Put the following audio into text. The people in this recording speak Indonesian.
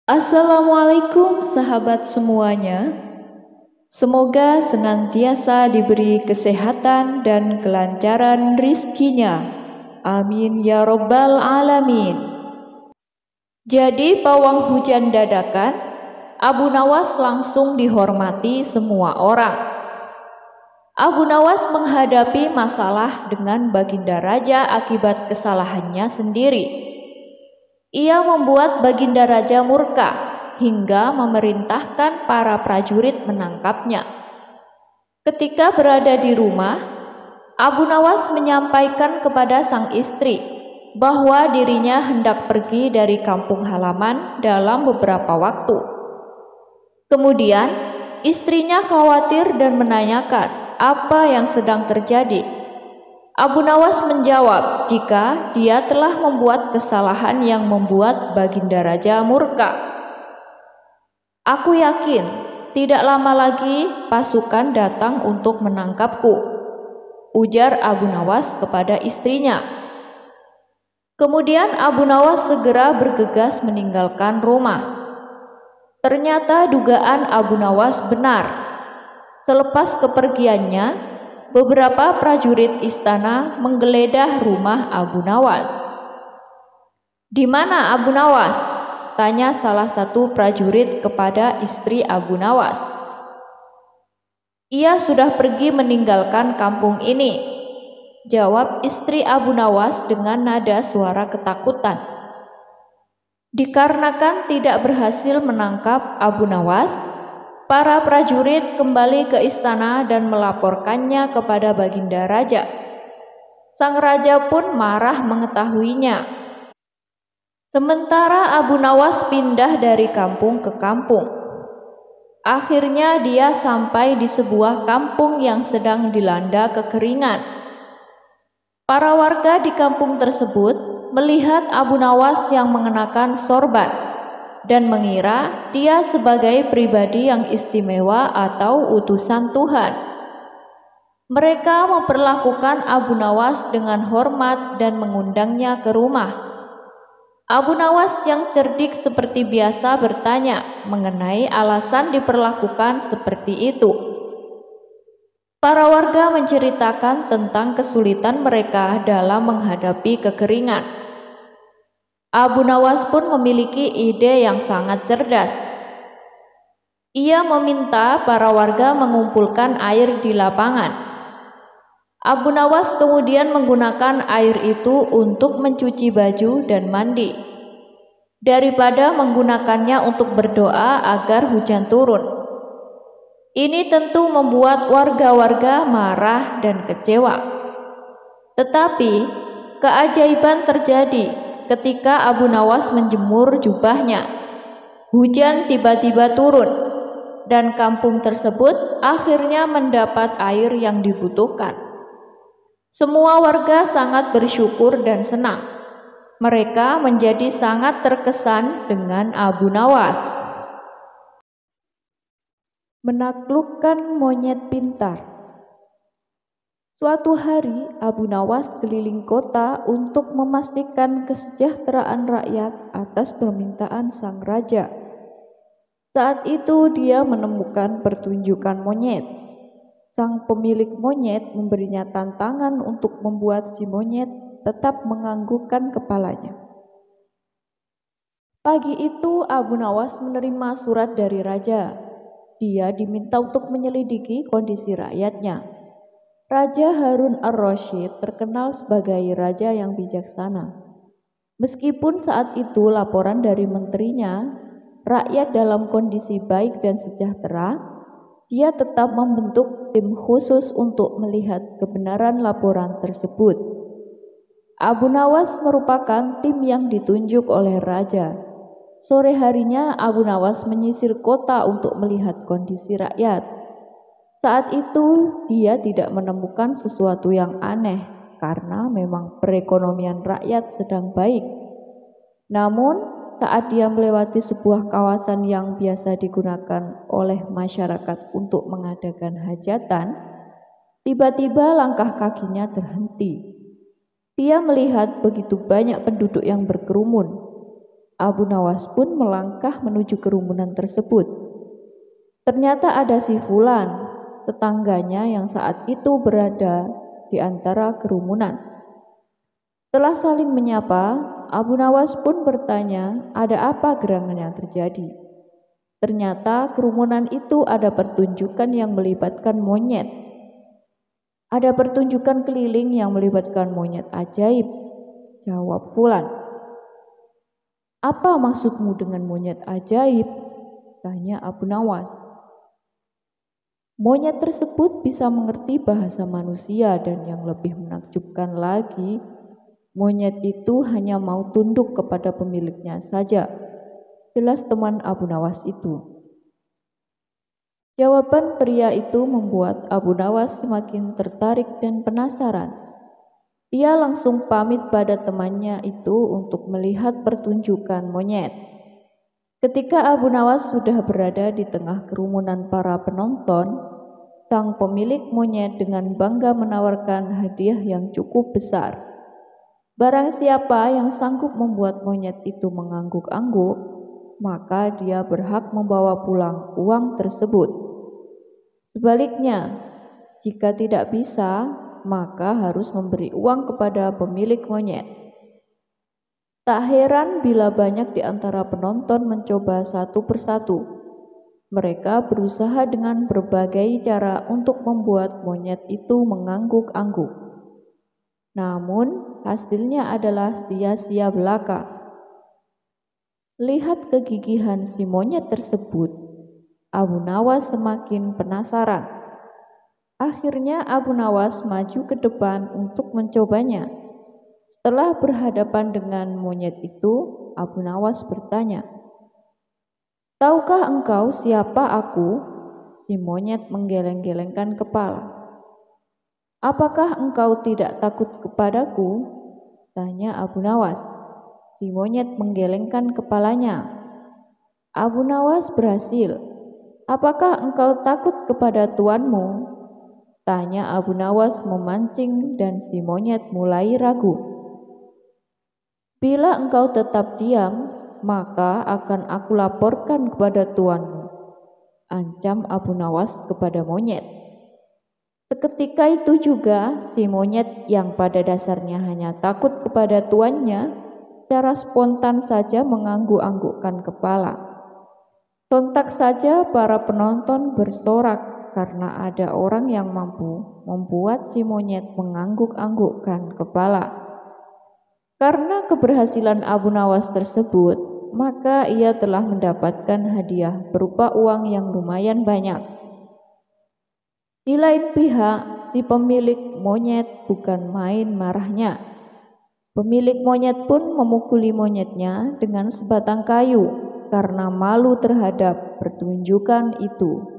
Assalamualaikum sahabat semuanya. Semoga senantiasa diberi kesehatan dan kelancaran rizkinya. Amin ya robbal alamin. Jadi pawang hujan dadakan, Abu Nawas langsung dihormati semua orang. Abu Nawas menghadapi masalah dengan Baginda Raja akibat kesalahannya sendiri. Ia membuat Baginda Raja murka hingga memerintahkan para prajurit menangkapnya. Ketika berada di rumah, Abu Nawas menyampaikan kepada sang istri bahwa dirinya hendak pergi dari kampung halaman dalam beberapa waktu. Kemudian, istrinya khawatir dan menanyakan apa yang sedang terjadi. Abu Nawas menjawab jika dia telah membuat kesalahan yang membuat Baginda Raja murka. "Aku yakin tidak lama lagi pasukan datang untuk menangkapku," ujar Abu Nawas kepada istrinya. Kemudian Abu Nawas segera bergegas meninggalkan rumah. Ternyata dugaan Abu Nawas benar. Selepas kepergiannya, beberapa prajurit istana menggeledah rumah Abu Nawas. "Di mana Abu Nawas?" tanya salah satu prajurit kepada istri Abu Nawas. "Ia sudah pergi meninggalkan kampung ini," jawab istri Abu Nawas dengan nada suara ketakutan. Dikarenakan tidak berhasil menangkap Abu Nawas, para prajurit kembali ke istana dan melaporkannya kepada Baginda Raja. Sang raja pun marah mengetahuinya. Sementara Abu Nawas pindah dari kampung ke kampung. Akhirnya dia sampai di sebuah kampung yang sedang dilanda kekeringan. Para warga di kampung tersebut melihat Abu Nawas yang mengenakan sorban dan mengira dia sebagai pribadi yang istimewa atau utusan Tuhan. Mereka memperlakukan Abu Nawas dengan hormat dan mengundangnya ke rumah. Abu Nawas yang cerdik seperti biasa bertanya mengenai alasan diperlakukan seperti itu. Para warga menceritakan tentang kesulitan mereka dalam menghadapi kekeringan. Abu Nawas pun memiliki ide yang sangat cerdas. Ia meminta para warga mengumpulkan air di lapangan. Abu Nawas kemudian menggunakan air itu untuk mencuci baju dan mandi, daripada menggunakannya untuk berdoa agar hujan turun. Ini tentu membuat warga-warga marah dan kecewa. Tetapi keajaiban terjadi ketika Abu Nawas menjemur jubahnya. Hujan tiba-tiba turun dan kampung tersebut akhirnya mendapat air yang dibutuhkan. Semua warga sangat bersyukur dan senang. Mereka menjadi sangat terkesan dengan Abu Nawas. Menaklukkan monyet pintar. Suatu hari, Abu Nawas keliling kota untuk memastikan kesejahteraan rakyat atas permintaan sang raja. Saat itu dia menemukan pertunjukan monyet. Sang pemilik monyet memberinya tantangan untuk membuat si monyet tetap menganggukkan kepalanya. Pagi itu Abu Nawas menerima surat dari raja. Dia diminta untuk menyelidiki kondisi rakyatnya. Raja Harun ar-Rasyid terkenal sebagai raja yang bijaksana. Meskipun saat itu laporan dari menterinya, rakyat dalam kondisi baik dan sejahtera, dia tetap membentuk tim khusus untuk melihat kebenaran laporan tersebut. Abu Nawas merupakan tim yang ditunjuk oleh raja. Sore harinya Abu Nawas menyisir kota untuk melihat kondisi rakyat. Saat itu dia tidak menemukan sesuatu yang aneh karena memang perekonomian rakyat sedang baik. Namun saat dia melewati sebuah kawasan yang biasa digunakan oleh masyarakat untuk mengadakan hajatan, tiba-tiba langkah kakinya terhenti. Dia melihat begitu banyak penduduk yang berkerumun. Abu Nawas pun melangkah menuju kerumunan tersebut. Ternyata ada si Fulan, tetangganya yang saat itu berada di antara kerumunan. Setelah saling menyapa, Abu Nawas pun bertanya ada apa gerangan yang terjadi. Ternyata kerumunan itu ada pertunjukan yang melibatkan monyet. Ada pertunjukan keliling yang melibatkan monyet ajaib, jawab Fulan. Apa maksudmu dengan monyet ajaib? Tanya Abu Nawas. Monyet tersebut bisa mengerti bahasa manusia dan yang lebih menakjubkan lagi, monyet itu hanya mau tunduk kepada pemiliknya saja. Jelas teman Abu Nawas itu. Jawaban pria itu membuat Abu Nawas semakin tertarik dan penasaran. Ia langsung pamit pada temannya itu untuk melihat pertunjukan monyet. Ketika Abu Nawas sudah berada di tengah kerumunan para penonton, sang pemilik monyet dengan bangga menawarkan hadiah yang cukup besar. Barang siapa yang sanggup membuat monyet itu mengangguk-angguk, maka dia berhak membawa pulang uang tersebut. Sebaliknya, jika tidak bisa, maka harus memberi uang kepada pemilik monyet. Tak heran bila banyak di antara penonton mencoba satu persatu. Mereka berusaha dengan berbagai cara untuk membuat monyet itu mengangguk-angguk. Namun, hasilnya adalah sia-sia belaka. Lihat kegigihan si monyet tersebut, Abu Nawas semakin penasaran. Akhirnya Abu Nawas maju ke depan untuk mencobanya. Setelah berhadapan dengan monyet itu, Abu Nawas bertanya, "Tahukah engkau siapa aku?" Si monyet menggeleng-gelengkan kepala. "Apakah engkau tidak takut kepadaku?" Tanya Abu Nawas. Si monyet menggelengkan kepalanya. Abu Nawas berhasil. "Apakah engkau takut kepada tuanmu?" Tanya Abu Nawas memancing dan si monyet mulai ragu. "Bila engkau tetap diam, maka akan aku laporkan kepada tuanmu," ancam Abu Nawas kepada monyet. Seketika itu juga si monyet yang pada dasarnya hanya takut kepada tuannya, secara spontan saja mengangguk-anggukkan kepala. Sontak saja para penonton bersorak karena ada orang yang mampu membuat si monyet mengangguk-anggukkan kepala. Karena keberhasilan Abu Nawas tersebut, maka ia telah mendapatkan hadiah berupa uang yang lumayan banyak. Di lain pihak, si pemilik monyet bukan main marahnya. Pemilik monyet pun memukuli monyetnya dengan sebatang kayu karena malu terhadap pertunjukan itu.